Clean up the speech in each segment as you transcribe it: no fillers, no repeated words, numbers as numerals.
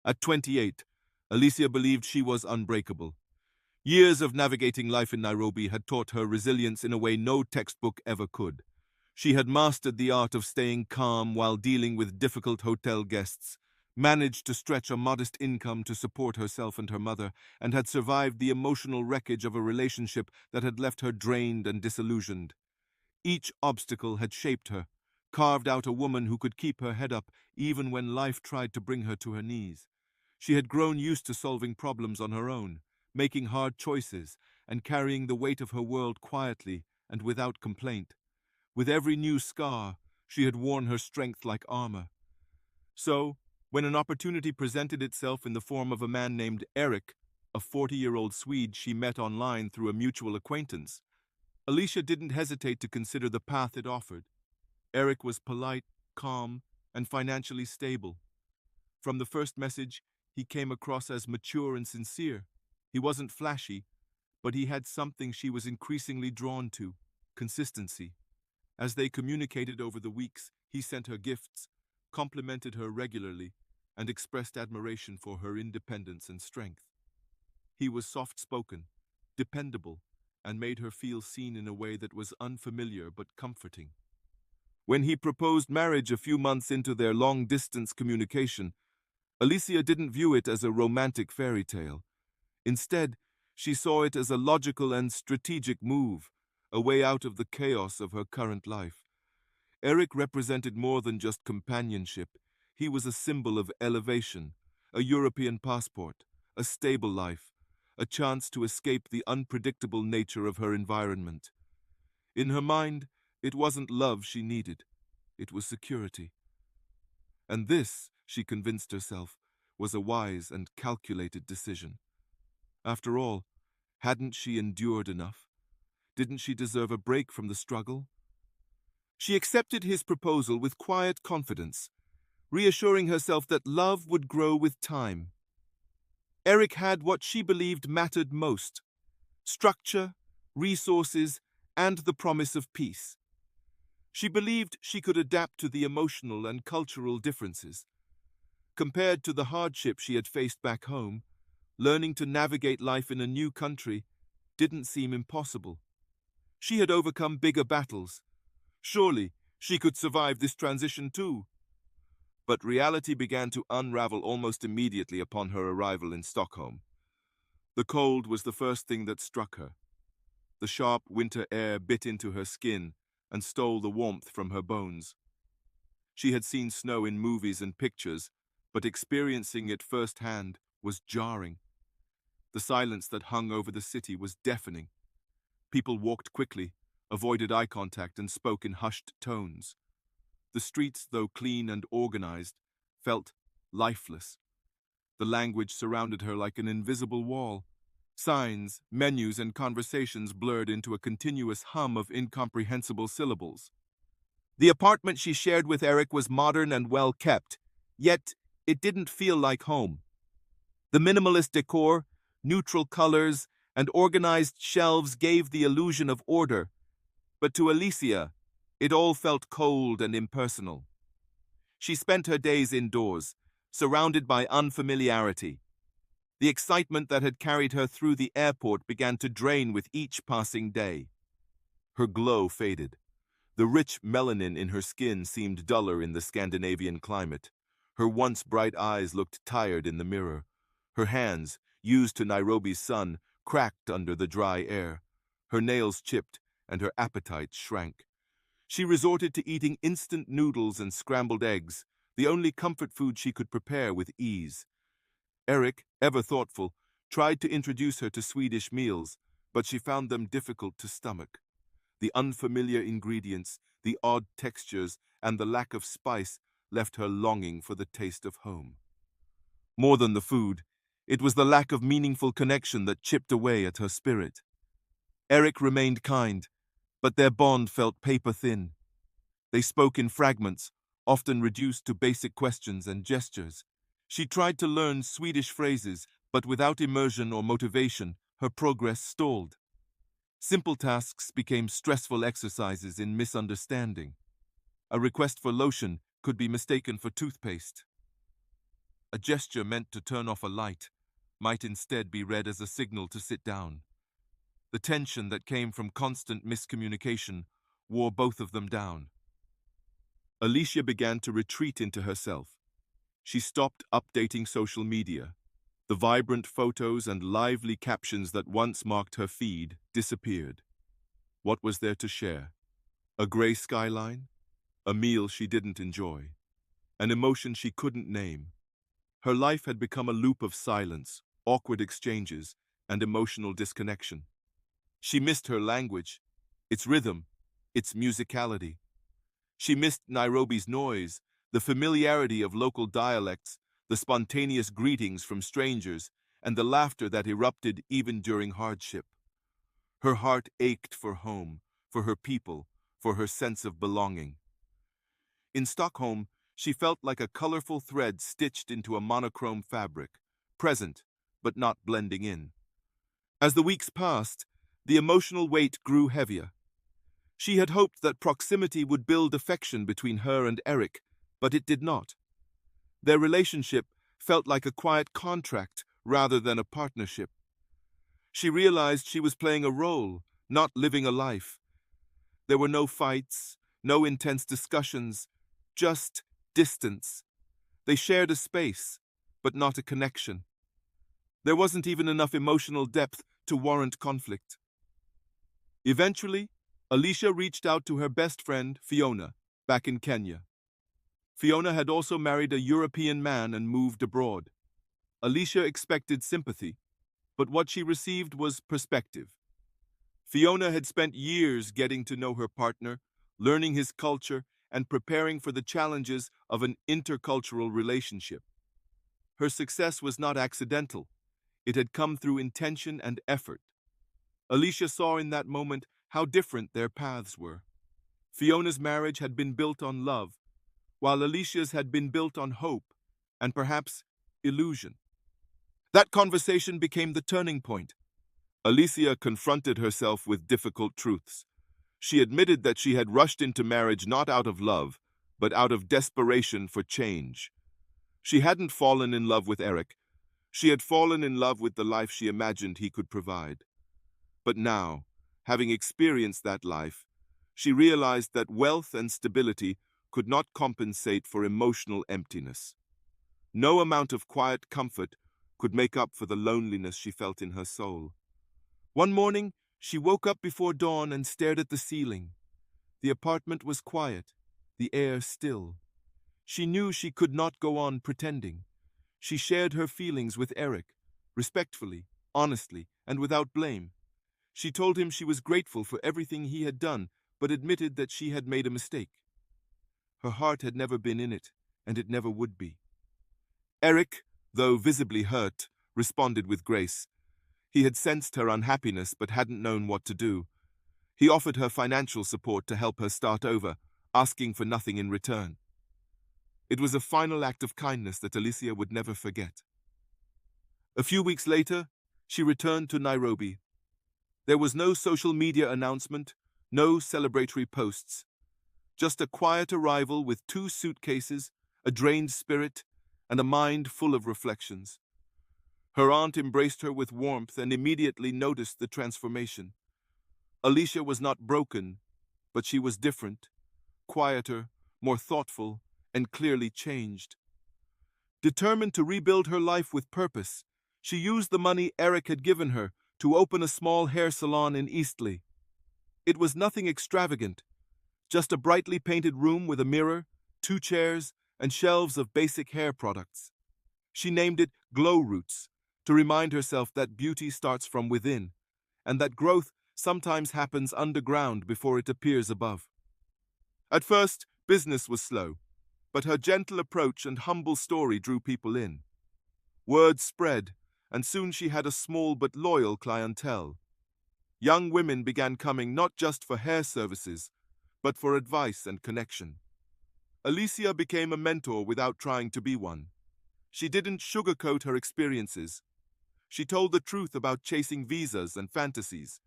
At 28, Alysia believed she was unbreakable. Years of navigating life in Nairobi had taught her resilience in a way no textbook ever could. She had mastered the art of staying calm while dealing with difficult hotel guests, managed to stretch a modest income to support herself and her mother, and had survived the emotional wreckage of a relationship that had left her drained and disillusioned. Each obstacle had shaped her, carved out a woman who could keep her head up even when life tried to bring her to her knees. She had grown used to solving problems on her own, making hard choices, and carrying the weight of her world quietly and without complaint. With every new scar, she had worn her strength like armor. So, when an opportunity presented itself in the form of a man named Eric, a 40-year-old Swede she met online through a mutual acquaintance, Alysia didn't hesitate to consider the path it offered. Eric was polite, calm, and financially stable. From the first message, he came across as mature and sincere. He wasn't flashy, but he had something she was increasingly drawn to: consistency. As they communicated over the weeks, he sent her gifts, complimented her regularly, and expressed admiration for her independence and strength. He was soft-spoken, dependable, and made her feel seen in a way that was unfamiliar but comforting. When he proposed marriage a few months into their long-distance communication, Alysia didn't view it as a romantic fairy tale. Instead, she saw it as a logical and strategic move, a way out of the chaos of her current life. Eric represented more than just companionship. He was a symbol of elevation, a European passport, a stable life, a chance to escape the unpredictable nature of her environment. In her mind, it wasn't love she needed, it was security. And this, she convinced herself, was a wise and calculated decision. After all, hadn't she endured enough? Didn't she deserve a break from the struggle? She accepted his proposal with quiet confidence, reassuring herself that love would grow with time. Eric had what she believed mattered most: structure, resources, and the promise of peace. She believed she could adapt to the emotional and cultural differences. Compared to the hardship she had faced back home, learning to navigate life in a new country didn't seem impossible. She had overcome bigger battles. Surely she could survive this transition too. But reality began to unravel almost immediately upon her arrival in Stockholm. The cold was the first thing that struck her. The sharp winter air bit into her skin and stole the warmth from her bones. She had seen snow in movies and pictures, but experiencing it firsthand was jarring. The silence that hung over the city was deafening. People walked quickly, avoided eye contact, and spoke in hushed tones. The streets, though clean and organized, felt lifeless. The language surrounded her like an invisible wall. Signs, menus, and conversations blurred into a continuous hum of incomprehensible syllables. The apartment she shared with Eric was modern and well kept, yet it didn't feel like home. The minimalist decor, neutral colors, and organized shelves gave the illusion of order, but to Alysia, it all felt cold and impersonal. She spent her days indoors, surrounded by unfamiliarity. The excitement that had carried her through the airport began to drain with each passing day. Her glow faded. The rich melanin in her skin seemed duller in the Scandinavian climate. Her once bright eyes looked tired in the mirror. Her hands, used to Nairobi's sun, cracked under the dry air. Her nails chipped, and her appetite shrank. She resorted to eating instant noodles and scrambled eggs, the only comfort food she could prepare with ease. Eric, ever thoughtful, tried to introduce her to Swedish meals, but she found them difficult to stomach. The unfamiliar ingredients, the odd textures, and the lack of spice left her longing for the taste of home. More than the food, it was the lack of meaningful connection that chipped away at her spirit. Eric remained kind, but their bond felt paper-thin. They spoke in fragments, often reduced to basic questions and gestures. She tried to learn Swedish phrases, but without immersion or motivation, her progress stalled. Simple tasks became stressful exercises in misunderstanding. A request for lotion could be mistaken for toothpaste. A gesture meant to turn off a light might instead be read as a signal to sit down. The tension that came from constant miscommunication wore both of them down. Alysia began to retreat into herself. She stopped updating social media. The vibrant photos and lively captions that once marked her feed disappeared. What was there to share? A grey skyline? A meal she didn't enjoy? An emotion she couldn't name? Her life had become a loop of silence, awkward exchanges, and emotional disconnection. She missed her language, its rhythm, its musicality. She missed Nairobi's noise, the familiarity of local dialects, the spontaneous greetings from strangers, and the laughter that erupted even during hardship. Her heart ached for home, for her people, for her sense of belonging. In Stockholm, she felt like a colorful thread stitched into a monochrome fabric, present, but not blending in. As the weeks passed, the emotional weight grew heavier. She had hoped that proximity would build affection between her and Eric, but it did not. Their relationship felt like a quiet contract rather than a partnership. She realized she was playing a role, not living a life. There were no fights, no intense discussions, just distance. They shared a space, but not a connection. There wasn't even enough emotional depth to warrant conflict. Eventually, Alysia reached out to her best friend, Fiona, back in Kenya. Fiona had also married a European man and moved abroad. Alysia expected sympathy, but what she received was perspective. Fiona had spent years getting to know her partner, learning his culture, and preparing for the challenges of an intercultural relationship. Her success was not accidental. It had come through intention and effort. Alysia saw in that moment how different their paths were. Fiona's marriage had been built on love, while Alysia's had been built on hope and perhaps illusion. That conversation became the turning point. Alysia confronted herself with difficult truths. She admitted that she had rushed into marriage not out of love, but out of desperation for change. She hadn't fallen in love with Eric. She had fallen in love with the life she imagined he could provide. But now, having experienced that life, she realized that wealth and stability could not compensate for emotional emptiness. No amount of quiet comfort could make up for the loneliness she felt in her soul. One morning, she woke up before dawn and stared at the ceiling. The apartment was quiet, the air still. She knew she could not go on pretending. She shared her feelings with Eric, respectfully, honestly, and without blame. She told him she was grateful for everything he had done, but admitted that she had made a mistake. Her heart had never been in it, and it never would be. Eric, though visibly hurt, responded with grace. He had sensed her unhappiness but hadn't known what to do. He offered her financial support to help her start over, asking for nothing in return. It was a final act of kindness that Alysia would never forget. A few weeks later, she returned to Nairobi. There was no social media announcement, no celebratory posts. Just a quiet arrival with 2 suitcases, a drained spirit, and a mind full of reflections. Her aunt embraced her with warmth and immediately noticed the transformation. Alysia was not broken, but she was different, quieter, more thoughtful, and clearly changed. Determined to rebuild her life with purpose, she used the money Eric had given her to open a small hair salon in Eastleigh. It was nothing extravagant, just a brightly painted room with a mirror, 2 chairs, and shelves of basic hair products. She named it Glow Roots, to remind herself that beauty starts from within, and that growth sometimes happens underground before it appears above. At first, business was slow, but her gentle approach and humble story drew people in. Word spread, and soon she had a small but loyal clientele. Young women began coming not just for hair services, but for advice and connection. Alysia became a mentor without trying to be one. She didn't sugarcoat her experiences. She told the truth about chasing visas and fantasies,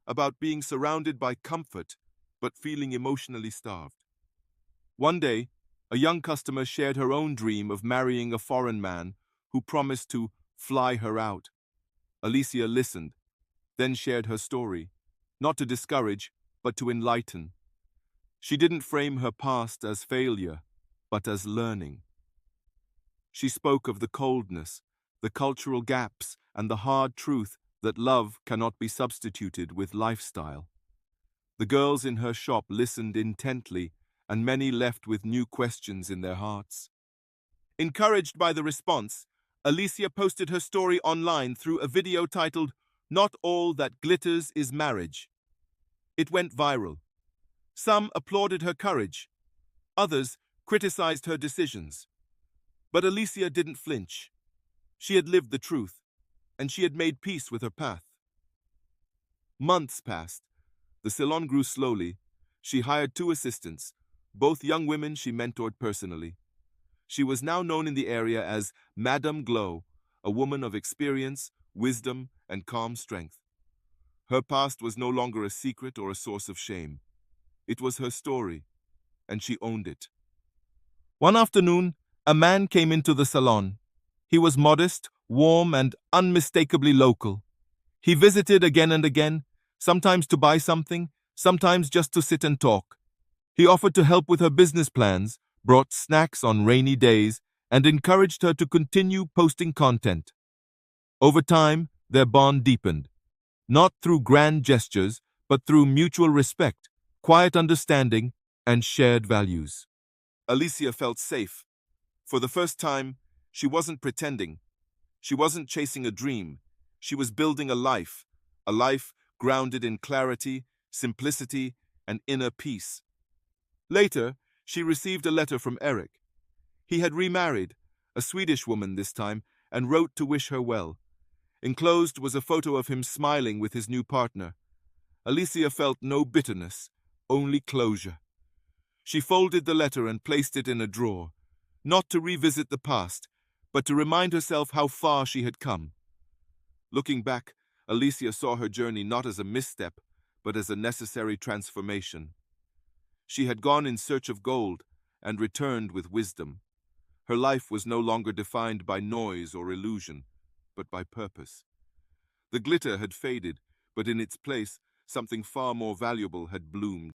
about being surrounded by comfort, but feeling emotionally starved. One day, A young customer shared her own dream of marrying a foreign man who promised to fly her out. Alysia listened, then shared her story, not to discourage, but to enlighten. She didn't frame her past as failure, but as learning. She spoke of the coldness, the cultural gaps, and the hard truth that love cannot be substituted with lifestyle. The girls in her shop listened intently, and many left with new questions in their hearts. Encouraged by the response, Alysia posted her story online through a video titled, "Not All That Glitters is Marriage." It went viral. Some applauded her courage, others criticized her decisions. But Alysia didn't flinch. She had lived the truth, and she had made peace with her path. Months passed. The salon grew slowly. She hired 2 assistants, both young women she mentored personally. She was now known in the area as Madame Glow, a woman of experience, wisdom, and calm strength. Her past was no longer a secret or a source of shame. It was her story, and she owned it. One afternoon, a man came into the salon. He was modest, warm, and unmistakably local. He visited again and again, sometimes to buy something, sometimes just to sit and talk. He offered to help with her business plans, brought snacks on rainy days, and encouraged her to continue posting content. Over time, their bond deepened, not through grand gestures, but through mutual respect, quiet understanding, and shared values. Alysia felt safe. For the first time, she wasn't pretending. She wasn't chasing a dream. She was building a life grounded in clarity, simplicity, and inner peace. Later, she received a letter from Eric. He had remarried, a Swedish woman this time, and wrote to wish her well. Enclosed was a photo of him smiling with his new partner. Alysia felt no bitterness, only closure. She folded the letter and placed it in a drawer, not to revisit the past, but to remind herself how far she had come. Looking back, Alysia saw her journey not as a misstep, but as a necessary transformation. She had gone in search of gold and returned with wisdom. Her life was no longer defined by noise or illusion, but by purpose. The glitter had faded, but in its place, something far more valuable had bloomed.